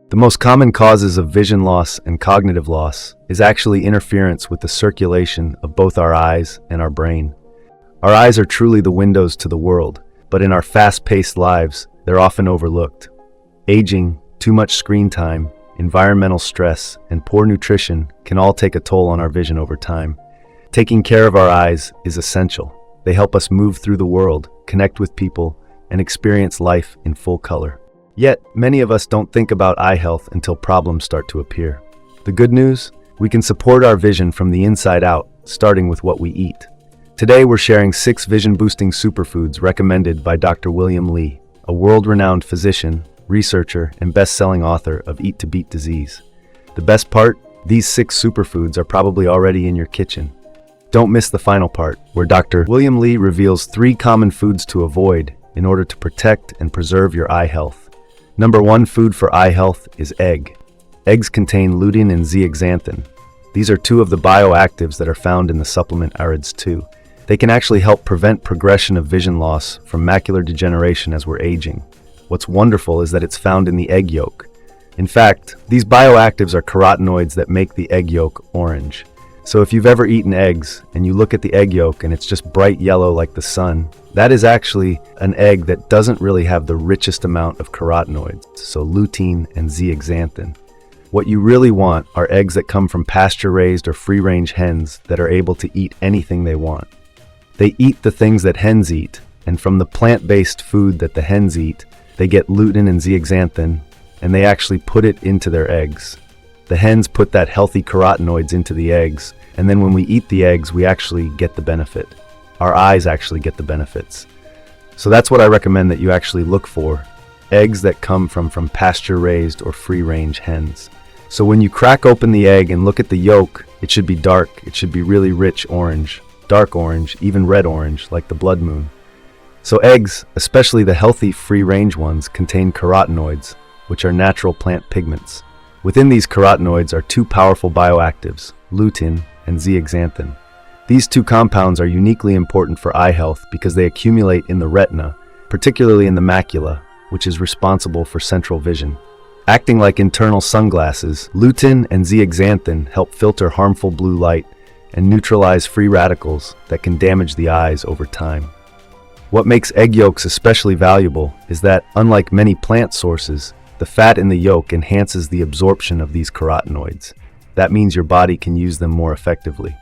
The most common causes of vision loss and cognitive loss is actually interference with the circulation of both our eyes and our brain. Our eyes are truly the windows to the world, but in our fast-paced lives, they're often overlooked. Aging, too much screen time, environmental stress, and poor nutrition can all take a toll on our vision over time. Taking care of our eyes is essential. They help us move through the world, connect with people, and experience life in full color. Yet, many of us don't think about eye health until problems start to appear. The good news? We can support our vision from the inside out, starting with what we eat. Today, we're sharing 6 vision-boosting superfoods recommended by Dr. William Li, a world-renowned physician, researcher, and best-selling author of Eat to Beat Disease. The best part? These 6 superfoods are probably already in your kitchen. Don't miss the final part, where Dr. William Li reveals 3 common foods to avoid in order to protect and preserve your eye health. Number 1 food for eye health is egg. Eggs contain lutein and zeaxanthin. These are 2 of the bioactives that are found in the supplement AREDS 2. They can actually help prevent progression of vision loss from macular degeneration as we're aging. What's wonderful is that it's found in the egg yolk. In fact, these bioactives are carotenoids that make the egg yolk orange. So if you've ever eaten eggs and you look at the egg yolk and it's just bright yellow like the sun, that is actually an egg that doesn't really have the richest amount of carotenoids, so lutein and zeaxanthin. What you really want are eggs that come from pasture-raised or free-range hens that are able to eat anything they want. They eat the things that hens eat, and from the plant-based food that the hens eat, they get lutein and zeaxanthin, and they actually put it into their eggs. The hens put that healthy carotenoids into the eggs, and then when we eat the eggs, we actually get the benefit. Our eyes actually get the benefits. So that's what I recommend that you actually look for. Eggs that come from pasture-raised or free-range hens. So when you crack open the egg and look at the yolk, it should be dark. It should be really rich orange, dark orange, even red orange, like the blood moon. So eggs, especially the healthy free-range ones, contain carotenoids, which are natural plant pigments. Within these carotenoids are 2 powerful bioactives, lutein and zeaxanthin. These 2 compounds are uniquely important for eye health because they accumulate in the retina, particularly in the macula, which is responsible for central vision. Acting like internal sunglasses, lutein and zeaxanthin help filter harmful blue light and neutralize free radicals that can damage the eyes over time. What makes egg yolks especially valuable is that, unlike many plant sources, the fat in the yolk enhances the absorption of these carotenoids. That means your body can use them more effectively.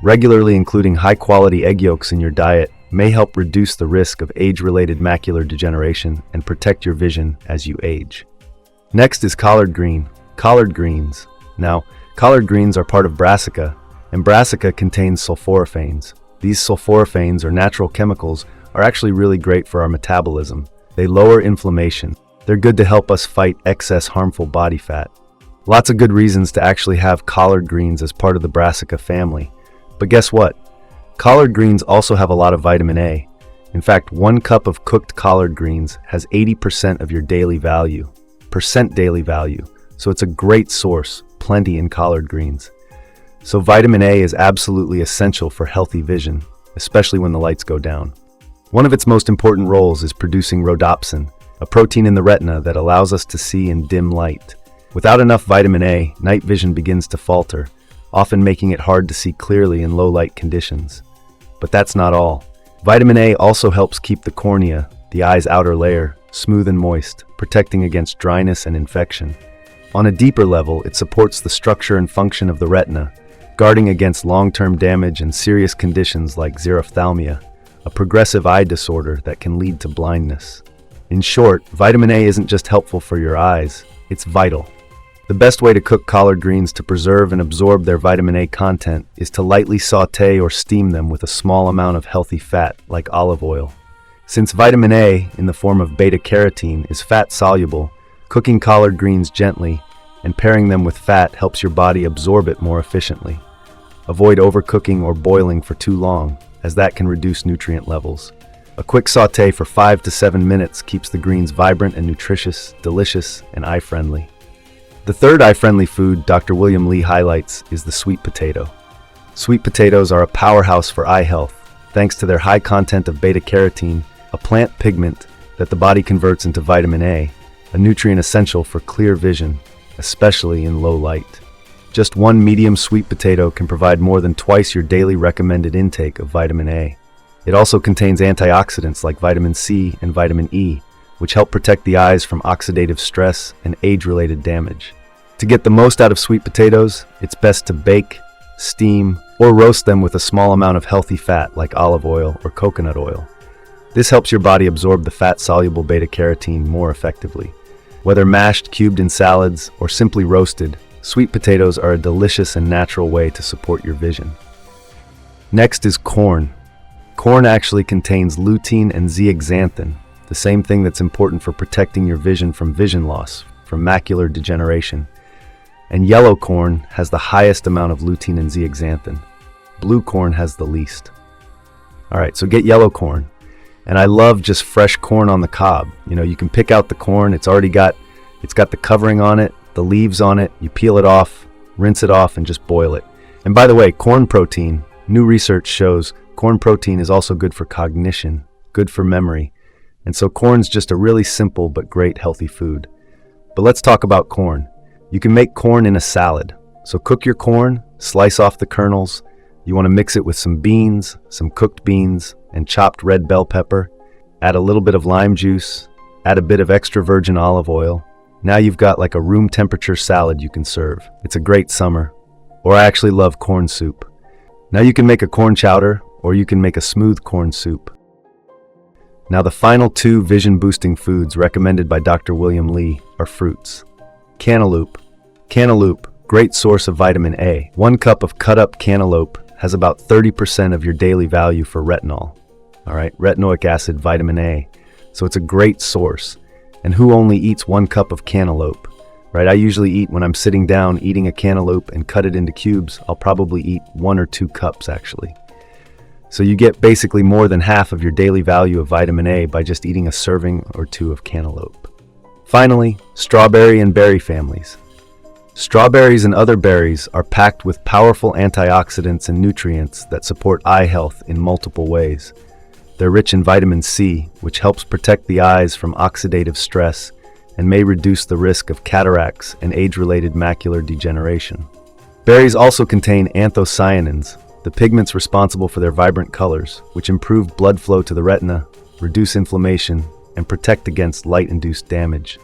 Regularly including high-quality egg yolks in your diet may help reduce the risk of age-related macular degeneration and protect your vision as you age. Next is collard green. Collard greens. Now, collard greens are part of brassica, and brassica contains sulforaphanes. These sulforaphanes, or natural chemicals, are actually really great for our metabolism. They lower inflammation. They're good to help us fight excess harmful body fat. Lots of good reasons to actually have collard greens as part of the brassica family. But guess what? Collard greens also have a lot of vitamin A. In fact, 1 cup of cooked collard greens has 80% of your daily value. Daily value. So it's a great source, plenty in collard greens. So vitamin A is absolutely essential for healthy vision, especially when the lights go down. One of its most important roles is producing rhodopsin, a protein in the retina that allows us to see in dim light. Without enough vitamin A, night vision begins to falter, often making it hard to see clearly in low light conditions. But that's not all. Vitamin A also helps keep the cornea, the eye's outer layer, smooth and moist, protecting against dryness and infection. On a deeper level, it supports the structure and function of the retina, guarding against long-term damage and serious conditions like xerophthalmia, a progressive eye disorder that can lead to blindness. In short, vitamin A isn't just helpful for your eyes, it's vital. The best way to cook collard greens to preserve and absorb their vitamin A content is to lightly sauté or steam them with a small amount of healthy fat, like olive oil. Since vitamin A, in the form of beta-carotene, is fat-soluble, cooking collard greens gently and pairing them with fat helps your body absorb it more efficiently. Avoid overcooking or boiling for too long, as that can reduce nutrient levels. A quick sauté for 5 to 7 minutes keeps the greens vibrant and nutritious, delicious, and eye-friendly. The third eye-friendly food Dr. William Li highlights is the sweet potato. Sweet potatoes are a powerhouse for eye health, thanks to their high content of beta-carotene, a plant pigment that the body converts into vitamin A, a nutrient essential for clear vision. especially in low light. Just one medium sweet potato can provide more than twice your daily recommended intake of vitamin A. It also contains antioxidants like vitamin C and vitamin E, which help protect the eyes from oxidative stress and age-related damage. To get the most out of sweet potatoes, it's best to bake, steam, or roast them with a small amount of healthy fat like olive oil or coconut oil. This helps your body absorb the fat-soluble beta-carotene more effectively. Whether mashed, cubed in salads, or simply roasted, sweet potatoes are a delicious and natural way to support your vision. Next is corn. Corn actually contains lutein and zeaxanthin, the same thing that's important for protecting your vision from vision loss, from macular degeneration. And yellow corn has the highest amount of lutein and zeaxanthin. Blue corn has the least. Alright, so get yellow corn. And I love just fresh corn on the cob. You can pick out the corn, it's got the covering on it, the leaves on it, you peel it off, rinse it off, and just boil it. And by the way, corn protein, new research shows corn protein is also good for cognition, good for memory. And so corn's just a really simple but great healthy food. But let's talk about corn. You can make corn in a salad. So cook your corn, slice off the kernels. You want to mix it with some beans, some cooked beans, and chopped red bell pepper. Add a little bit of lime juice, add a bit of extra virgin olive oil. Now you've got like a room temperature salad you can serve. It's a great summer. Or I actually love corn soup. Now you can make a corn chowder, or you can make a smooth corn soup. Now the final two vision-boosting foods recommended by Dr. William Li are fruits. Cantaloupe. Cantaloupe, great source of vitamin A. 1 cup of cut-up cantaloupe has about 30% of your daily value for retinol. Alright, retinoic acid, vitamin A. So it's a great source. And who only eats 1 cup of cantaloupe? Right, I usually eat when I'm sitting down eating a cantaloupe and cut it into cubes. I'll probably eat 1 or 2 cups actually. So you get basically more than half of your daily value of vitamin A by just eating a serving or 2 of cantaloupe. Finally, strawberry and berry families. Strawberries and other berries are packed with powerful antioxidants and nutrients that support eye health in multiple ways. They're rich in vitamin C, which helps protect the eyes from oxidative stress and may reduce the risk of cataracts and age-related macular degeneration. Berries also contain anthocyanins, the pigments responsible for their vibrant colors, which improve blood flow to the retina, reduce inflammation, and protect against light-induced damage.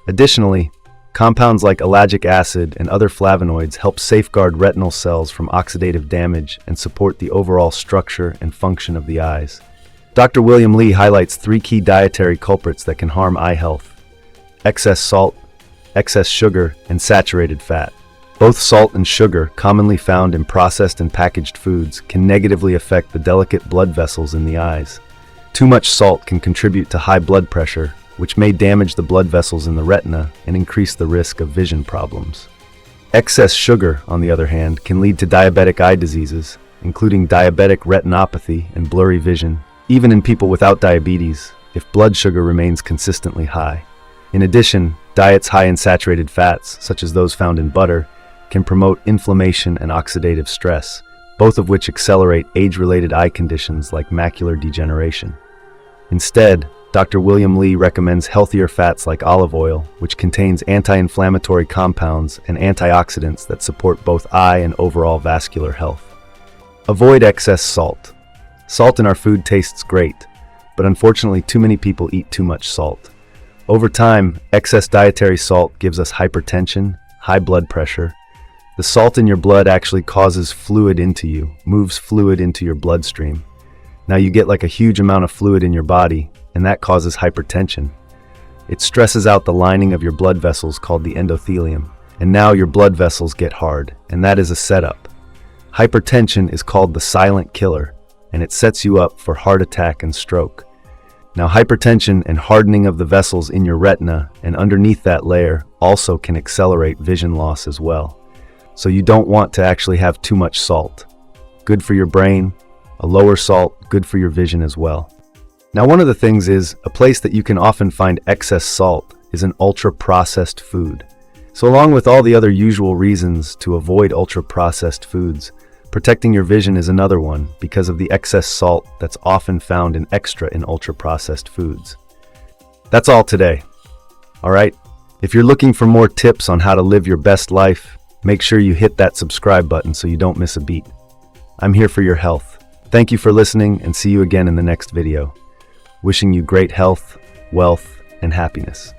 Additionally, compounds like ellagic acid and other flavonoids help safeguard retinal cells from oxidative damage and support the overall structure and function of the eyes. Dr. William Li highlights 3 key dietary culprits that can harm eye health: excess salt, excess sugar, and saturated fat. Both salt and sugar, commonly found in processed and packaged foods, can negatively affect the delicate blood vessels in the eyes. Too much salt can contribute to high blood pressure, which may damage the blood vessels in the retina and increase the risk of vision problems. Excess sugar, on the other hand, can lead to diabetic eye diseases, including diabetic retinopathy and blurry vision, even in people without diabetes, if blood sugar remains consistently high. In addition, diets high in saturated fats, such as those found in butter, can promote inflammation and oxidative stress, both of which accelerate age-related eye conditions like macular degeneration. Instead, Dr. William Li recommends healthier fats like olive oil, which contains anti-inflammatory compounds and antioxidants that support both eye and overall vascular health. Avoid excess salt. Salt in our food tastes great, but unfortunately too many people eat too much salt. Over time, excess dietary salt gives us hypertension, high blood pressure. The salt in your blood actually causes fluid into you, moves fluid into your bloodstream. Now you get like a huge amount of fluid in your body, and that causes hypertension. It stresses out the lining of your blood vessels called the endothelium, and now your blood vessels get hard, and that is a setup. Hypertension is called the silent killer, and it sets you up for heart attack and stroke. Now hypertension and hardening of the vessels in your retina and underneath that layer also can accelerate vision loss as well. So you don't want to actually have too much salt. Good for your brain, a lower salt, good for your vision as well. Now one of the things is, a place that you can often find excess salt is in ultra-processed food. So along with all the other usual reasons to avoid ultra-processed foods, protecting your vision is another one because of the excess salt that's often found in ultra-processed foods. That's all today. All right, If you're looking for more tips on how to live your best life, make sure you hit that subscribe button so you don't miss a beat. I'm here for your health. Thank you for listening, and see you again in the next video. Wishing you great health, wealth, and happiness.